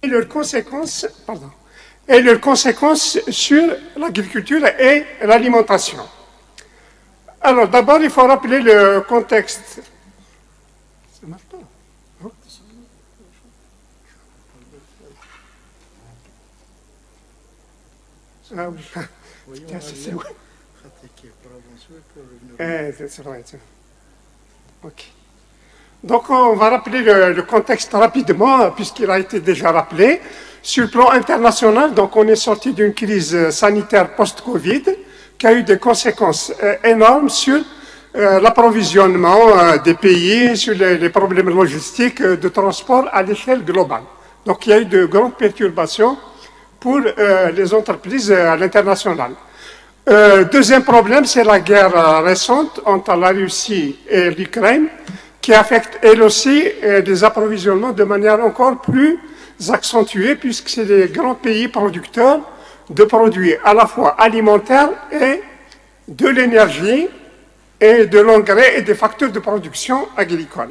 leurs conséquences, pardon, et leurs conséquences sur l'agriculture et l'alimentation. Alors, d'abord, il faut rappeler le contexte. Ça marche pas. Non. Ah oui. C'est vrai. C'est vrai. Ok. Donc, on va rappeler le contexte rapidement, puisqu'il a été déjà rappelé. Sur le plan international, donc, on est sorti d'une crise sanitaire post-Covid qui a eu des conséquences énormes sur l'approvisionnement des pays, sur les problèmes logistiques de transport à l'échelle globale. Donc, il y a eu de grandes perturbations pour les entreprises à l'international. Deuxième problème, c'est la guerre récente entre la Russie et l'Ukraine, qui affecte elle aussi les approvisionnements de manière encore plus accentuée, puisque c'est les grands pays producteurs de produits à la fois alimentaires et de l'énergie et de l'engrais et des facteurs de production agricole.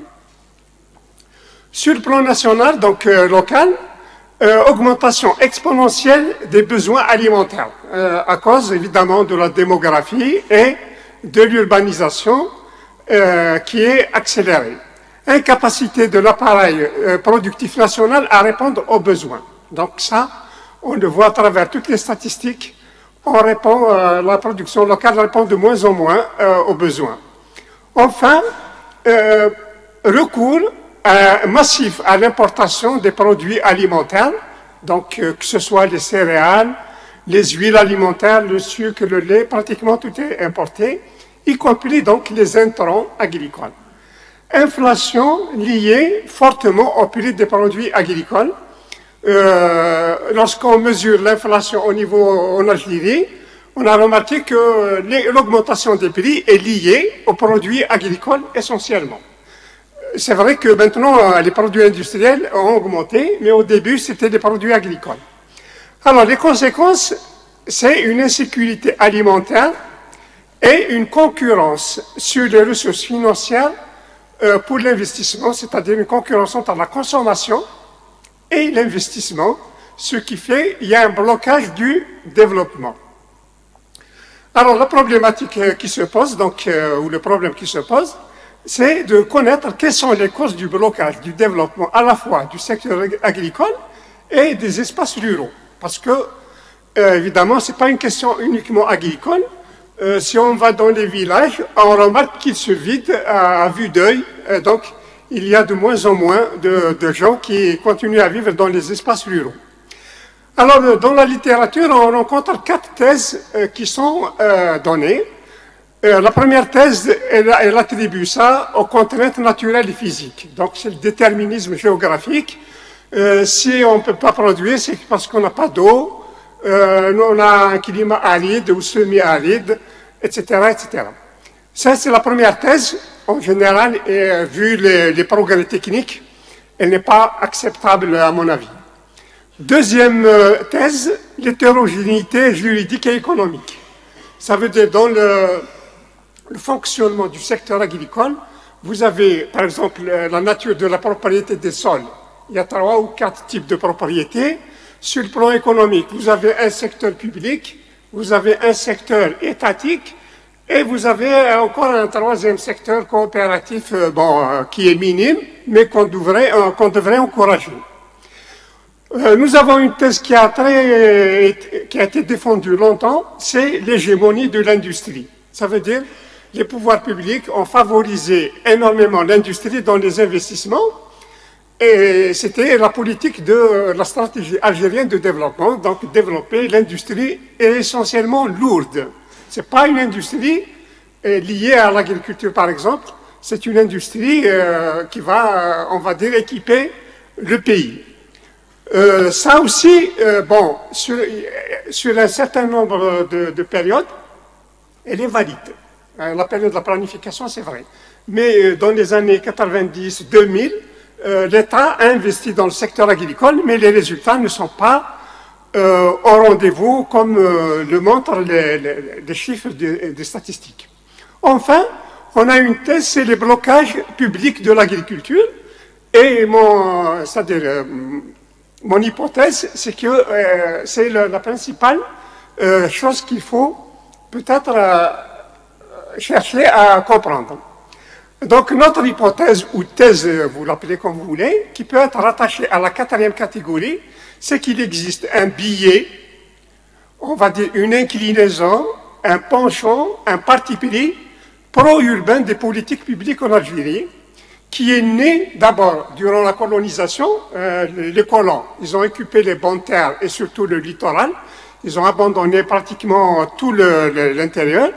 Sur le plan national, donc local, augmentation exponentielle des besoins alimentaires, à cause évidemment de la démographie et de l'urbanisation qui est accélérée. Incapacité de l'appareil productif national à répondre aux besoins. Donc ça, on le voit à travers toutes les statistiques, la production locale répond de moins en moins aux besoins. Enfin, recours massif à l'importation des produits alimentaires, donc que ce soit les céréales, les huiles alimentaires, le sucre, le lait, pratiquement tout est importé, y compris donc les intrants agricoles. Inflation liée fortement au prix des produits agricoles. Lorsqu'on mesure l'inflation au niveau en Algérie, on a remarqué que l'augmentation des prix est liée aux produits agricoles essentiellement. C'est vrai que maintenant, les produits industriels ont augmenté, mais au début, c'était des produits agricoles. Alors, les conséquences, c'est une insécurité alimentaire et une concurrence sur les ressources financières pour l'investissement, c'est-à-dire une concurrence entre la consommation et l'investissement, ce qui fait qu'il y a un blocage du développement. Alors, la problématique qui se pose, ou le problème qui se pose, c'est de connaître quelles sont les causes du blocage du développement à la fois du secteur agricole et des espaces ruraux. Parce que, évidemment, ce n'est pas une question uniquement agricole. Si on va dans les villages, on remarque qu'ils se vident à vue d'œil. Donc, il y a de moins en moins de gens qui continuent à vivre dans les espaces ruraux. Alors, dans la littérature, on rencontre 4 thèses qui sont données. La première thèse, elle attribue ça aux contraintes naturelles et physiques. Donc, c'est le déterminisme géographique. Si on ne peut pas produire, c'est parce qu'on n'a pas d'eau, on a un climat aride ou semi-aride, etc., etc. Ça, c'est la première thèse. En général, et vu les progrès techniques, elle n'est pas acceptable à mon avis. Deuxième thèse, l'hétérogénéité juridique et économique. Ça veut dire dans le fonctionnement du secteur agricole, vous avez par exemple la nature de la propriété des sols. Il y a 3 ou 4 types de propriétés. Sur le plan économique, vous avez un secteur public, vous avez un secteur étatique, et vous avez encore un 3e secteur coopératif qui est minime, mais qu'on devrait encourager. Nous avons une thèse qui a été défendue longtemps, c'est l'hégémonie de l'industrie. Ça veut dire les pouvoirs publics ont favorisé énormément l'industrie dans les investissements, et c'était la politique de la stratégie algérienne de développement, donc développer l'industrie essentiellement lourde. Ce n'est pas une industrie liée à l'agriculture, par exemple, c'est une industrie qui va, on va dire, équiper le pays. Ça aussi, sur un certain nombre de périodes, elle est valide. La période de la planification, c'est vrai. Mais dans les années 90-2000, l'État a investi dans le secteur agricole, mais les résultats ne sont pas au rendez-vous comme le montrent les chiffres des statistiques. Enfin, on a une thèse, c'est les blocages publics de l'agriculture. Et c'est-à-dire mon hypothèse, c'est que c'est la principale chose qu'il faut peut-être chercher à comprendre. Donc notre hypothèse ou thèse, vous l'appelez comme vous voulez, qui peut être rattachée à la quatrième catégorie, c'est qu'il existe un biais, on va dire une inclinaison, un penchant, un parti pris pro-urbain des politiques publiques en Algérie, qui est né d'abord durant la colonisation. Les colons, ils ont occupé les bonnes terres et surtout le littoral. Ils ont abandonné pratiquement tout l'intérieur.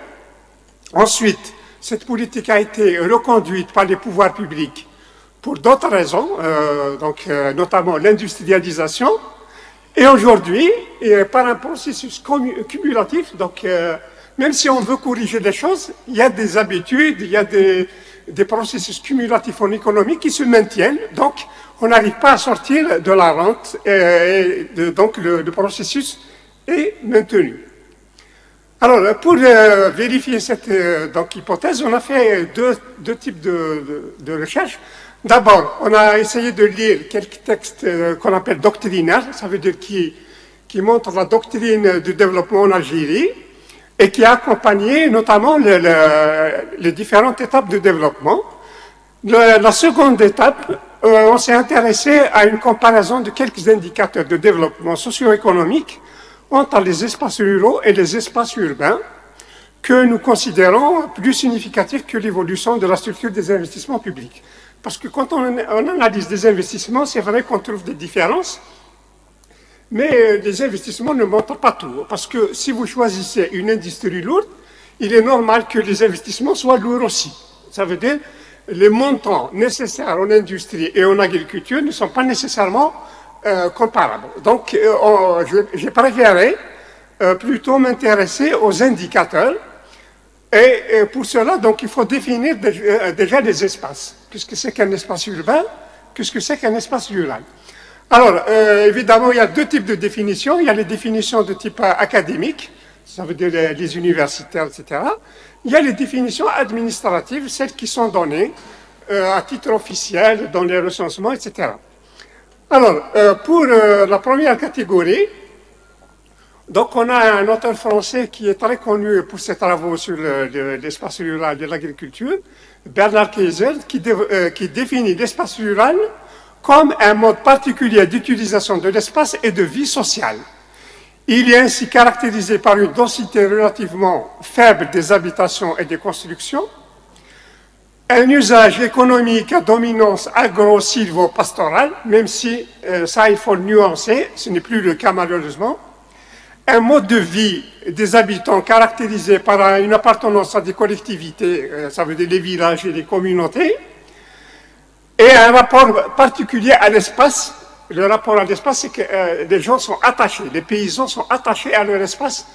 Ensuite, cette politique a été reconduite par les pouvoirs publics pour d'autres raisons, notamment l'industrialisation. Et aujourd'hui, par un processus cumulatif, même si on veut corriger les choses, il y a des habitudes, il y a des processus cumulatifs en économie qui se maintiennent. Donc, on n'arrive pas à sortir de la rente donc le processus est maintenu. Alors, pour vérifier cette hypothèse, on a fait deux types de recherches. D'abord, on a essayé de lire quelques textes qu'on appelle doctrinaires, ça veut dire qui montrent la doctrine du développement en Algérie et qui a accompagné notamment les différentes étapes de développement. La seconde étape, on s'est intéressé à une comparaison de quelques indicateurs de développement socio-économique entre les espaces ruraux et les espaces urbains que nous considérons plus significatifs que l'évolution de la structure des investissements publics. Parce que quand on analyse des investissements, c'est vrai qu'on trouve des différences, mais les investissements ne montrent pas tout. Parce que si vous choisissez une industrie lourde, il est normal que les investissements soient lourds aussi. Ça veut dire que les montants nécessaires en industrie et en agriculture ne sont pas nécessairement comparables. Donc, j'ai préféré plutôt m'intéresser aux indicateurs. Et pour cela, donc, il faut définir déjà les espaces. Qu'est-ce que c'est qu'un espace urbain? Qu'est-ce que c'est qu'un espace rural? Alors, évidemment, il y a deux types de définitions. Il y a les définitions de type académique, ça veut dire les universitaires, etc. Il y a les définitions administratives, celles qui sont données à titre officiel dans les recensements, etc. Alors, pour la première catégorie, donc on a un auteur français qui est très connu pour ses travaux sur l'espace rural et l'agriculture, Bernard Kaiser, qui définit l'espace rural comme un mode particulier d'utilisation de l'espace et de vie sociale. Il est ainsi caractérisé par une densité relativement faible des habitations et des constructions, un usage économique à dominance agro-silvo-pastorale, même si ça il faut le nuancer, ce n'est plus le cas malheureusement, un mode de vie des habitants caractérisé par une appartenance à des collectivités, ça veut dire les villages et les communautés, et un rapport particulier à l'espace. Le rapport à l'espace, c'est que les gens sont attachés, les paysans sont attachés à leur espace,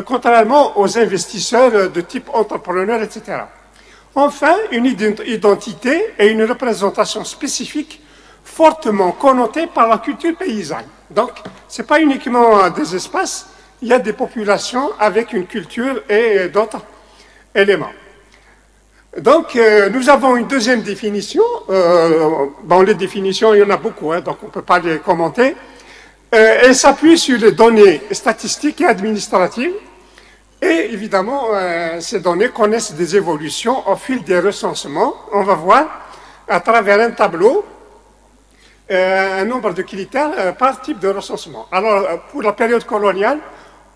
contrairement aux investisseurs de type entrepreneur, etc. Enfin, une identité et une représentation spécifique fortement connotée par la culture paysanne. Donc, ce n'est pas uniquement des espaces, il y a des populations avec une culture et d'autres éléments. Donc, nous avons une deuxième définition. Bon, les définitions, il y en a beaucoup, donc on ne peut pas les commenter. Elle s'appuie sur les données statistiques et administratives. Et évidemment, ces données connaissent des évolutions au fil des recensements. On va voir à travers un tableau un nombre de critères par type de recensement. Alors, pour la période coloniale,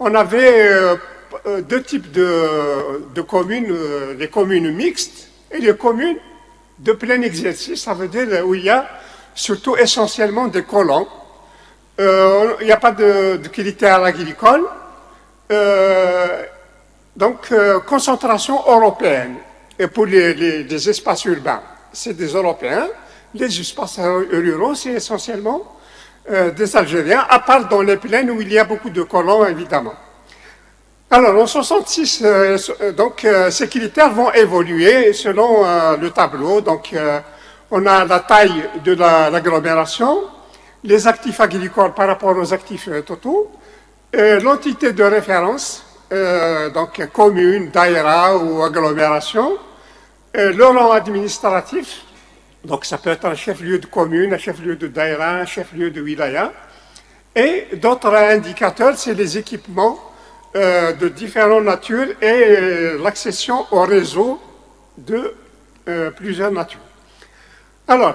on avait deux types de communes, les communes mixtes et les communes de plein exercice, ça veut dire où il y a surtout essentiellement des colons. Il n'y a pas de critères agricoles. Donc, concentration européenne. Et pour les espaces urbains, c'est des Européens. Les espaces ruraux, c'est essentiellement des Algériens, à part dans les plaines où il y a beaucoup de colons, évidemment. Alors, en 66, ces critères vont évoluer selon le tableau. Donc, on a la taille de l'agglomération, les actifs agricoles par rapport aux actifs totaux, l'entité de référence, donc commune, daïra ou agglomération, le rang administratif Donc ça peut être un chef-lieu de commune, un chef-lieu de daïra, un chef-lieu de wilaya. Et d'autres indicateurs, c'est les équipements de différentes natures et l'accession au réseau de plusieurs natures. Alors,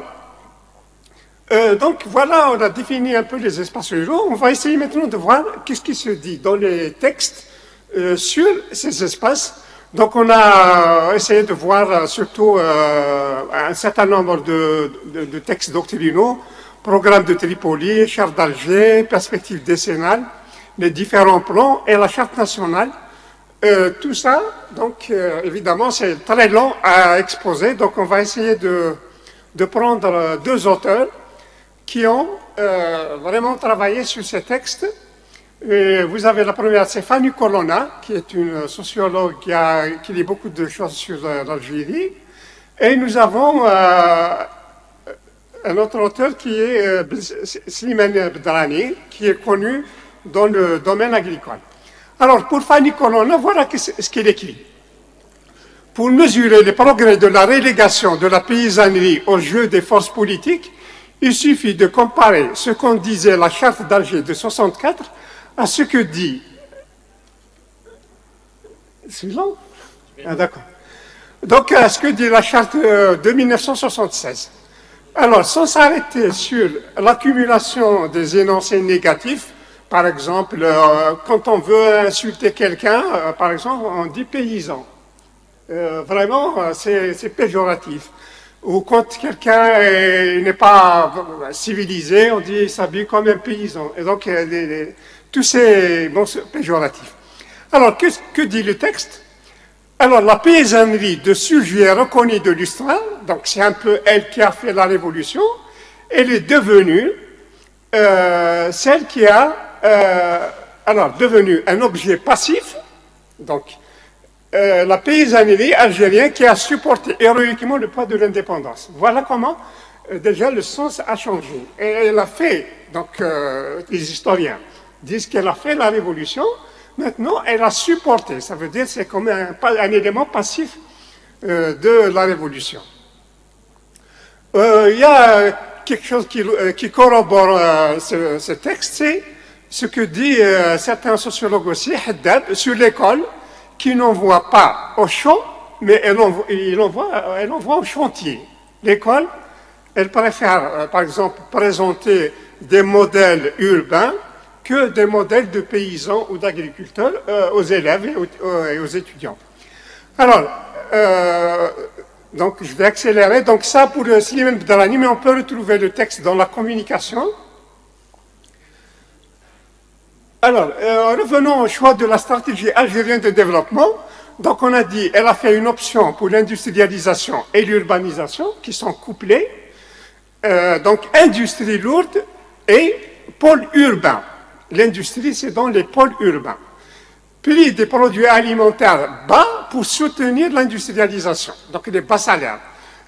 donc voilà, on a défini un peu les espaces ruraux. On va essayer maintenant de voir qu'est-ce qui se dit dans les textes sur ces espaces. Donc on a essayé de voir surtout un certain nombre de textes doctrinaux, programme de Tripoli, charte d'Alger, perspective décennale, les différents plans et la charte nationale. Tout ça, donc évidemment, c'est très long à exposer. Donc on va essayer de prendre deux auteurs qui ont vraiment travaillé sur ces textes. Et vous avez la première, c'est Fanny Colonna, qui est une sociologue qui lit beaucoup de choses sur l'Algérie. Et nous avons un autre auteur qui est Slimane Bedrani, qui est connu dans le domaine agricole. Alors, pour Fanny Colonna, voilà ce qu'il écrit. Pour mesurer les progrès de la relégation de la paysannerie au jeu des forces politiques, il suffit de comparer ce qu'en disait la charte d'Alger de 64 à ce que dit... C'est long? Ah, d'accord. Donc, à ce que dit la charte de 1976. Alors, sans s'arrêter sur l'accumulation des énoncés négatifs, par exemple, quand on veut insulter quelqu'un, par exemple, on dit paysan. Vraiment, c'est péjoratif. Ou quand quelqu'un n'est pas civilisé, on dit qu'il s'habille comme un paysan. Et donc, tous ces mots péjoratifs. Alors, que dit le texte? Alors, la paysannerie de sujet reconnu de l'histoire, donc c'est un peu elle qui a fait la révolution, elle est devenue celle qui a devenu un objet passif, donc la paysannerie algérienne qui a supporté héroïquement le poids de l'indépendance. Voilà comment déjà le sens a changé. Et elle a fait, donc les historiens disent qu'elle a fait la révolution, maintenant elle a supporté, ça veut dire c'est comme un élément passif de la révolution. Il y a quelque chose qui corrobore ce texte, c'est ce que dit certains sociologues aussi, Haddad, sur l'école, qui n'envoie pas au champ, mais elle envoie au chantier. L'école, elle préfère, par exemple, présenter des modèles urbains que des modèles de paysans ou d'agriculteurs aux élèves et aux étudiants. Alors, donc je vais accélérer. Donc ça pour Slimane Bedrani, mais on peut retrouver le texte dans la communication. Alors, revenons au choix de la stratégie algérienne de développement. Donc, on a dit, elle a fait une option pour l'industrialisation et l'urbanisation, qui sont couplées. Donc, industrie lourde et pôle urbain. L'industrie, c'est dans les pôles urbains. Prix des produits alimentaires bas pour soutenir l'industrialisation. Donc, des bas salaires.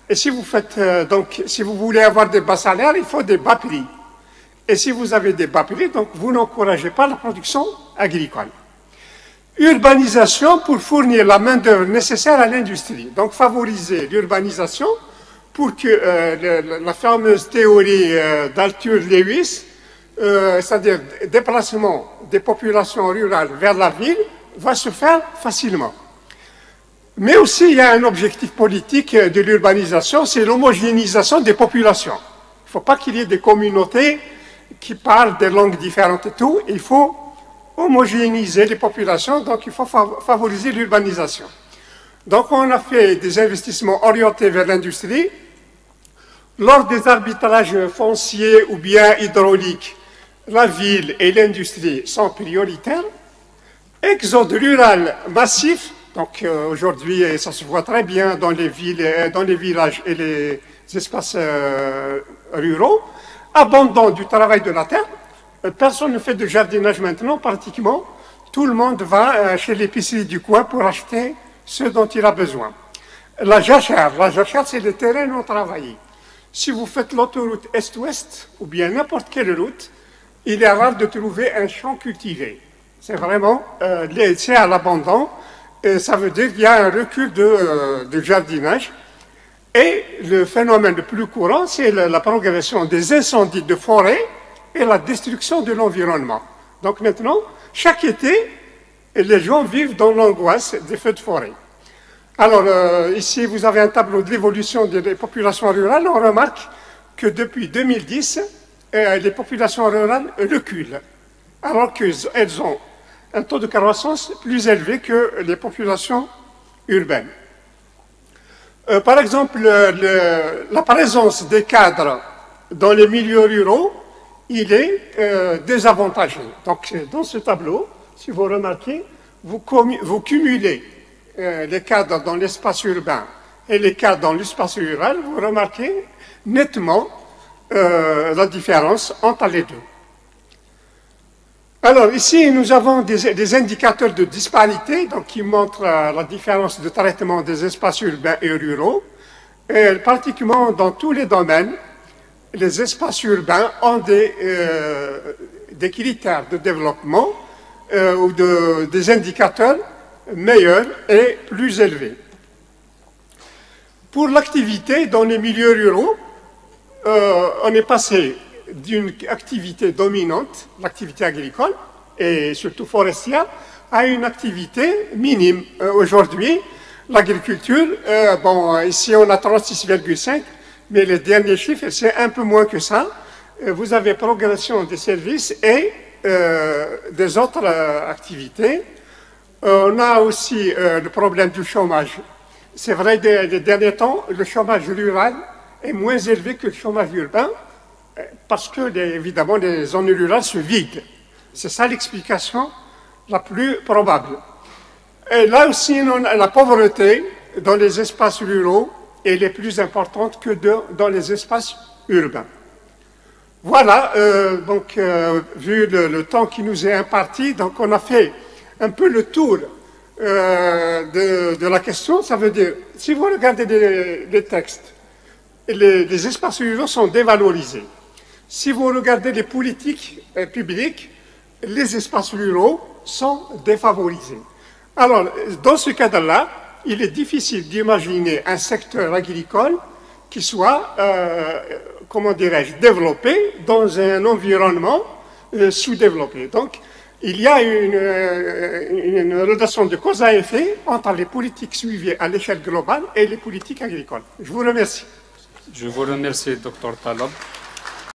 Et si vous si vous voulez avoir des bas salaires, il faut des bas prix. Et si vous avez des bas prix, donc vous n'encouragez pas la production agricole. Urbanisation pour fournir la main-d'œuvre nécessaire à l'industrie. Donc favoriser l'urbanisation pour que la fameuse théorie d'Arthur Lewis, c'est-à-dire déplacement des populations rurales vers la ville, va se faire facilement. Mais aussi, il y a un objectif politique de l'urbanisation, c'est l'homogénéisation des populations. Il ne faut pas qu'il y ait des communautés qui parlent des langues différentes et tout, il faut homogénéiser les populations, donc il faut favoriser l'urbanisation. Donc on a fait des investissements orientés vers l'industrie. Lors des arbitrages fonciers ou bien hydrauliques, la ville et l'industrie sont prioritaires. Exode rural massif, donc aujourd'hui ça se voit très bien dans les villes, dans les villages et les espaces ruraux. Abandon du travail de la terre. Personne ne fait de jardinage maintenant, pratiquement. Tout le monde va chez l'épicerie du coin pour acheter ce dont il a besoin. La jachère, c'est le terrain non travaillé. Si vous faites l'autoroute Est-Ouest, ou bien n'importe quelle route, il est rare de trouver un champ cultivé. C'est vraiment, c'est à l'abandon. Ça veut dire qu'il y a un recul de jardinage. Et le phénomène le plus courant, c'est la progression des incendies de forêt et la destruction de l'environnement. Donc maintenant, chaque été, les gens vivent dans l'angoisse des feux de forêt. Alors ici, vous avez un tableau de l'évolution des populations rurales. On remarque que depuis 2010, les populations rurales reculent, alors qu'elles ont un taux de croissance plus élevé que les populations urbaines. Par exemple, la présence des cadres dans les milieux ruraux, il est désavantagé. Donc, dans ce tableau, si vous remarquez, vous cumulez les cadres dans l'espace urbain et les cadres dans l'espace rural, vous remarquez nettement la différence entre les deux. Alors ici, nous avons des indicateurs de disparité donc, qui montrent la différence de traitement des espaces urbains et ruraux. Et particulièrement dans tous les domaines, les espaces urbains ont des critères de développement ou des indicateurs meilleurs et plus élevés. Pour l'activité dans les milieux ruraux, on est passé d'une activité dominante, l'activité agricole, et surtout forestière, à une activité minime. Aujourd'hui, l'agriculture, bon, ici on a 36,5, mais les derniers chiffres, c'est un peu moins que ça. Vous avez progression des services et des autres activités. On a aussi le problème du chômage. C'est vrai, des derniers temps, le chômage rural est moins élevé que le chômage urbain, parce que, évidemment, les zones rurales se vident. C'est ça l'explication la plus probable. Et là aussi, la pauvreté dans les espaces ruraux est plus importante que dans les espaces urbains. Voilà, donc, vu le temps qui nous est imparti, donc on a fait un peu le tour de la question. Ça veut dire, si vous regardez les textes, les espaces ruraux sont dévalorisés. Si vous regardez les politiques publiques, les espaces ruraux sont défavorisés. Alors, dans ce cadre-là, il est difficile d'imaginer un secteur agricole qui soit, comment dirais-je, développé dans un environnement sous-développé. Donc, il y a une relation de cause à effet entre les politiques suivies à l'échelle globale et les politiques agricoles. Je vous remercie. Je vous remercie, Dr Taleb.